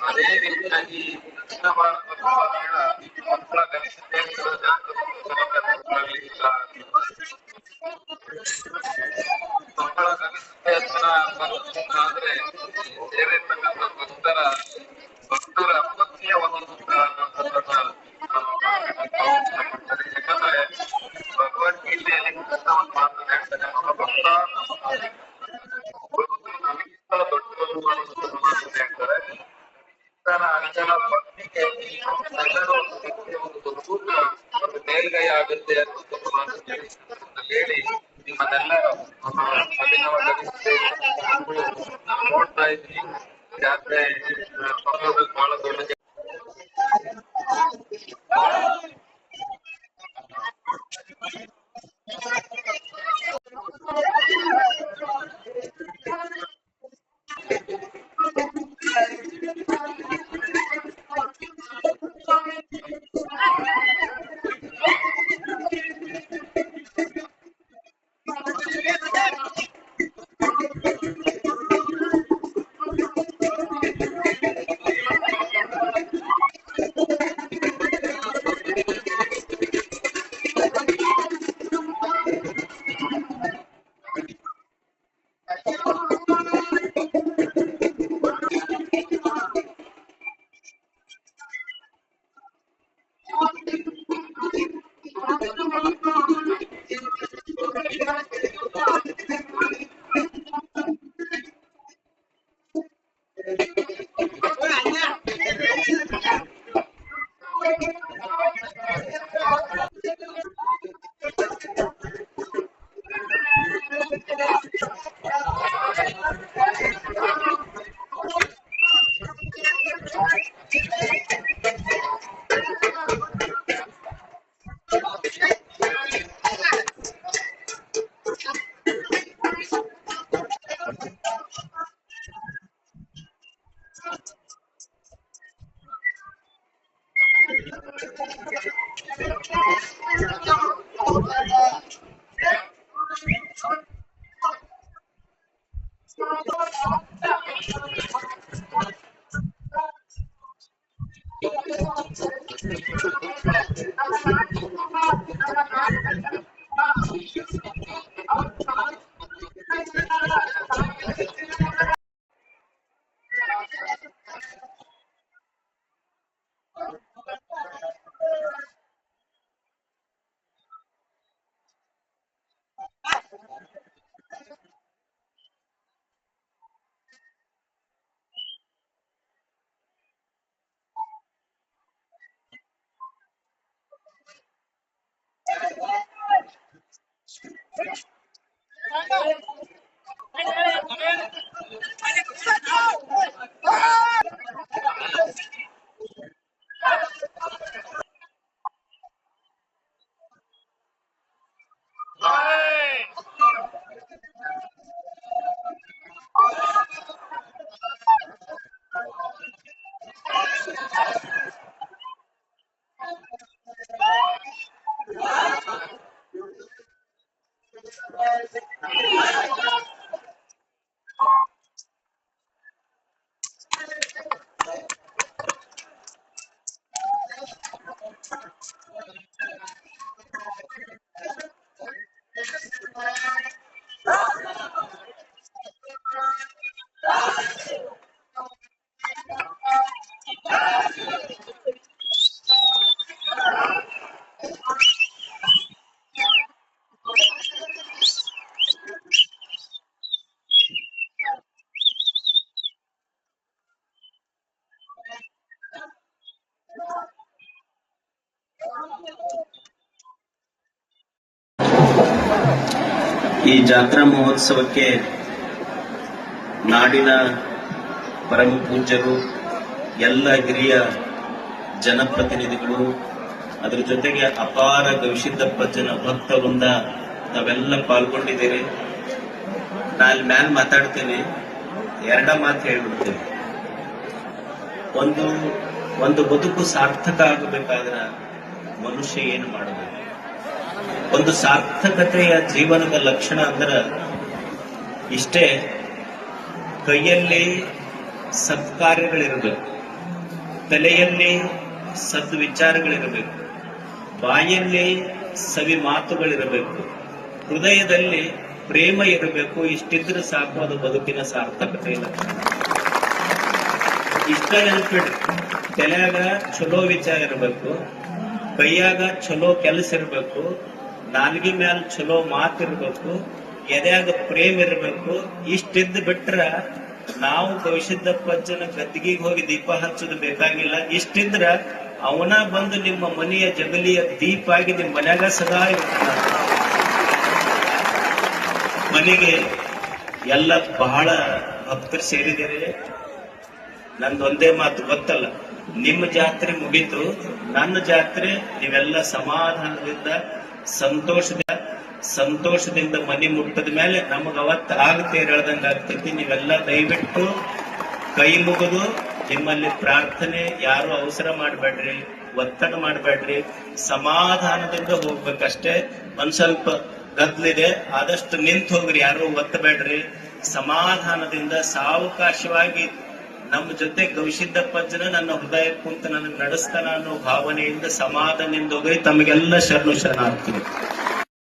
ಅದೇ ರೀತಿಯಾಗಿ ದಕ್ಷಿಣ ಭಾರತದ ಮಕ್ಕಳ ಕನಿಷ್ಠ ಮಕ್ಕಳ ಕನಿಷ್ಠ ಅಂದ್ರೆ ಸೇರಿರ್ತಕ್ಕಂಥ ಭಕ್ತರ ಅಪತ್ಯ ಒಂದು ಯಾಕಂದ್ರೆ ಭಗವದ್ಗೀತೆಯಲ್ಲಿ ಕೃಷ್ಣನ ಮಾತು ಹೇಳ್ತಾರೆ, ಭಕ್ತ ದೊಡ್ಡದು ಹೇಳ್ತಾರೆ. ಅರ್ಜನ ಭಕ್ತಿಗೆ ಒಂದು ಮೇಲ್ಗೈ ಆಗುತ್ತೆ ಅಂತ ಹೇಳಿ ನಿಮ್ಮನ್ನೆಲ್ಲ ನೋಡ್ತಾ ಇದ್ವಿ. ಜಾತ್ರೆ ಬಹಳ ದೊಡ್ಡ ಈ ಜಾತ್ರಾ ಮಹೋತ್ಸವಕ್ಕೆ ನಾಡಿನ ಪರಮ ಪೂಜ್ಯರು, ಎಲ್ಲ ಹಿರಿಯ ಜನಪ್ರತಿನಿಧಿಗಳು, ಅದರ ಜೊತೆಗೆ ಅಪಾರ ಗವಿಸಿದ್ದಪ್ಪ ಭಕ್ತ ವೃಂದ ತಾವೆಲ್ಲ ಪಾಲ್ಗೊಂಡಿದ್ದೀರಿ. ನಾನು ಮ್ಯಾಲ್ ಮಾತಾಡ್ತೇನೆ, ಎರಡ ಮಾತು ಹೇಳ್ಬಿಡ್ತೇನೆ. ಒಂದು ಬದುಕು ಸಾರ್ಥಕ ಆಗಬೇಕಾದ್ರ ಮನುಷ್ಯ ಏನು ಮಾಡಬೇಕು? ಒಂದು ಸಾರ್ಥಕತೆಯ ಜೀವನದ ಲಕ್ಷಣ ಅಂದ್ರ ಇಷ್ಟೇ, ಕೈಯಲ್ಲಿ ಸತ್ಕಾರ್ಯಗಳಿರಬೇಕು, ತಲೆಯಲ್ಲಿ ಸದ್ವಿಚಾರಗಳಿರಬೇಕು, ಬಾಯಲ್ಲಿ ಸವಿ ಮಾತುಗಳಿರಬೇಕು, ಹೃದಯದಲ್ಲಿ ಪ್ರೇಮ ಇರಬೇಕು. ಇಷ್ಟಿದ್ರೆ ಸಾಕು, ಅದು ಬದುಕಿನ ಸಾರ್ಥಕತೆ ಲಕ್ಷಣ. ಇಷ್ಟ ನೆನಪಿಡ್ರಿ, ತಲೆಯಾಗ ಚಲೋ ವಿಚಾರ ಇರಬೇಕು, ಕೈಯಾಗ ಚಲೋ ಕೆಲಸ ಇರಬೇಕು, ನಾಲ್ಗಿ ಮ್ಯಾಲ ಚಲೋ ಮಾತಿರ್ಬೇಕು, ಎದೆಯಾಗ ಪ್ರೇಮ ಇರಬೇಕು. ಇಷ್ಟಿದ್ದು ಬಿಟ್ರ ನಾವು ಗವಿಸಿದ್ದಪ್ಪಜ್ಜನ ಗದ್ದಿಗೆ ಹೋಗಿ ದೀಪ ಹಚ್ಚೋದು ಬೇಕಾಗಿಲ್ಲ. ಇಷ್ಟಿದ್ರ ಅವನ ಬಂದು ನಿಮ್ಮ ಮನೆಯ ಜಗಲಿಯ ದೀಪ ಆಗಿ ನಿಮ್ಮ ಮನ್ಯಾಗ ಸದಾ ಇರ್ತಾನ. ಮನೆಗೆ ಎಲ್ಲ ಬಹಳ ಭಕ್ತರು ಸೇರಿದರೆ ನಂದೊಂದೇ ಮಾತು ಗೊತ್ತಲ್ಲ, ನಿಮ್ಮ ಜಾತ್ರೆ ಮುಗೀತು, ನನ್ನ ಜಾತ್ರೆ ನೀವೆಲ್ಲ ಸಮಾಧಾನದಿಂದ ಸಂತೋಷದಿಂದ ಮನೆ ಮುಟ್ಟದ ಮೇಲೆ ನಮಗ ಅವತ್ತ ಆಗತ್ತೆ ಹೇಳ್ದಂಗ ಆಗ್ತೈತಿ. ನೀವೆಲ್ಲ ದಯವಿಟ್ಟು ಕೈ ಮುಗಿದು ನಿಮ್ಮಲ್ಲಿ ಪ್ರಾರ್ಥನೆ, ಯಾರು ಅವಸರ ಮಾಡಬೇಡ್ರಿ, ಒತ್ತಡ ಮಾಡಬೇಡ್ರಿ, ಸಮಾಧಾನದಿಂದ ಹೋಗ್ಬೇಕಷ್ಟೇ. ಒಂದ್ ಸ್ವಲ್ಪ ಗದ್ಲಿದೆ, ಆದಷ್ಟು ನಿಂತು ಹೋಗ್ರಿ, ಯಾರು ಒತ್ತಬೇಡ್ರಿ. ಸಮಾಧಾನದಿಂದ ಸಾವಕಾಶವಾಗಿ ನಮ್ಮ ಜೊತೆ ಗವಿಸಿದ್ದಪ್ಪಜ್ಜನ ನನ್ನ ಹೃದಯ ಕುಂತ ನನಗೆ ನಡೆಸ್ತಾನ ಅನ್ನೋ ಭಾವನೆಯಿಂದ ಸಮಾಧಾನದಿಂದ ಹೋಗ್ರಿ. ತಮಗೆಲ್ಲ ಶರಣಾರ್ಥಿ.